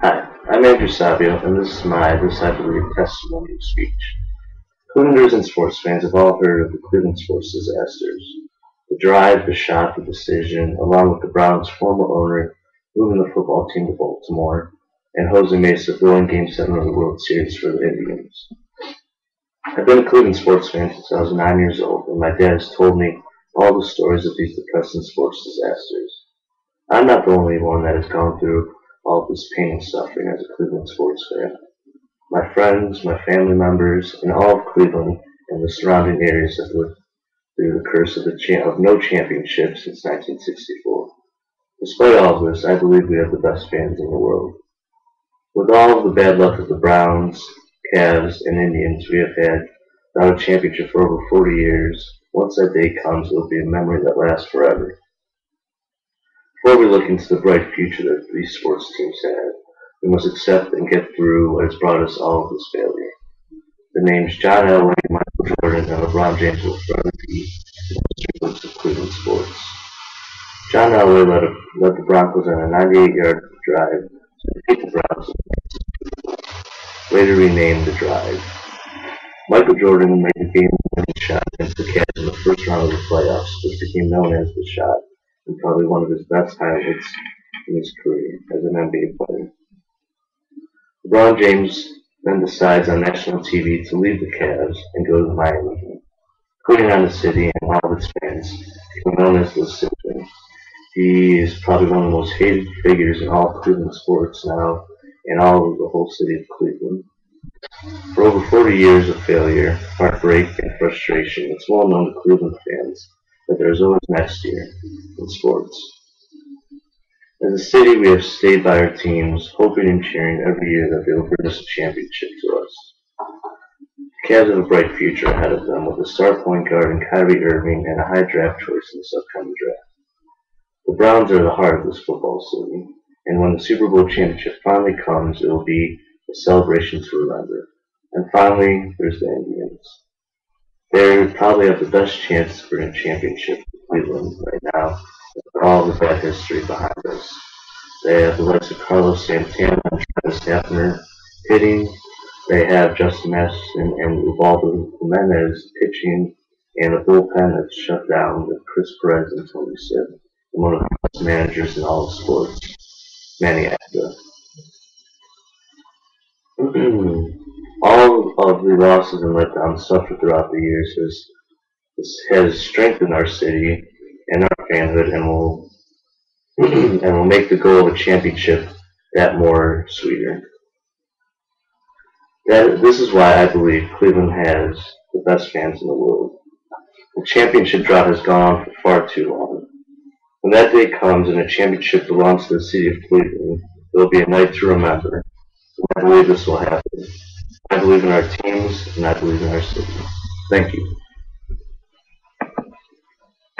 Hi, I'm Andrew Savio, and this is my, this I believe, testimonial speech. Clevelanders and sports fans have all heard of the Cleveland sports disasters. The drive, the shot, the decision, along with the Browns' former owner moving the football team to Baltimore, and Jose Mesa throwing Game 7 of the World Series for the Indians. I've been a Cleveland sports fan since I was 9 years old, and my dad has told me all the stories of these depressing sports disasters. I'm not the only one that has gone through all of this pain and suffering as a Cleveland sports fan. My friends, my family members, and all of Cleveland and the surrounding areas have lived through the curse of no championship since 1964. Despite all of this, I believe we have the best fans in the world. With all of the bad luck of the Browns, Cavs, and Indians we have had without a championship for over 40 years, once that day comes, it will be a memory that lasts forever. Before we look into the bright future that these sports teams have, we must accept and get through what has brought us all of this failure. The names John Elway, Michael Jordan, and LeBron James will forever be the history books of Cleveland sports. John Elway led the Broncos on a 98-yard drive to defeat the Browns, later renamed the Drive. Michael Jordan made the game-winning shot against the Cavs in the first round of the playoffs, which became known as the shot, and probably one of his best highlights in his career as an NBA player. LeBron James then decides on national TV to leave the Cavs and go to Miami, putting on the city and all of its fans, becoming known as the Citizen. He is probably one of the most hated figures in all of Cleveland sports now, and all of the whole city of Cleveland. For over 40 years of failure, heartbreak, and frustration, it's well known to Cleveland fans that there is always next year in sports. As a city, we have stayed by our teams, hoping and cheering every year that they will bring us a championship to us. The Cavs have a bright future ahead of them with a star point guard in Kyrie Irving and a high draft choice in this upcoming draft. The Browns are the heart of this football city, and when the Super Bowl championship finally comes, it will be a celebration to remember. And finally, there's the Indians. They probably have the best chance to bring a championship to Cleveland right now, with all the bad history behind us. They have the likes of Carlos Santana and Travis Hafner hitting. They have Justin Masterson and Ubaldo Jimenez pitching, and a bullpen that's shut down with Chris Perez and Tony Sibb, and one of the best managers in all of sports, Manny Acta. All of the losses and letdowns suffered throughout the years has strengthened our city and our fanhood, and will make the goal of a championship that more sweeter. This is why I believe Cleveland has the best fans in the world. The championship drought has gone on for far too long. When that day comes and a championship belongs to the city of Cleveland, it will be a night to remember. I believe this will happen. I believe in our teams, and I believe in our city. Thank you.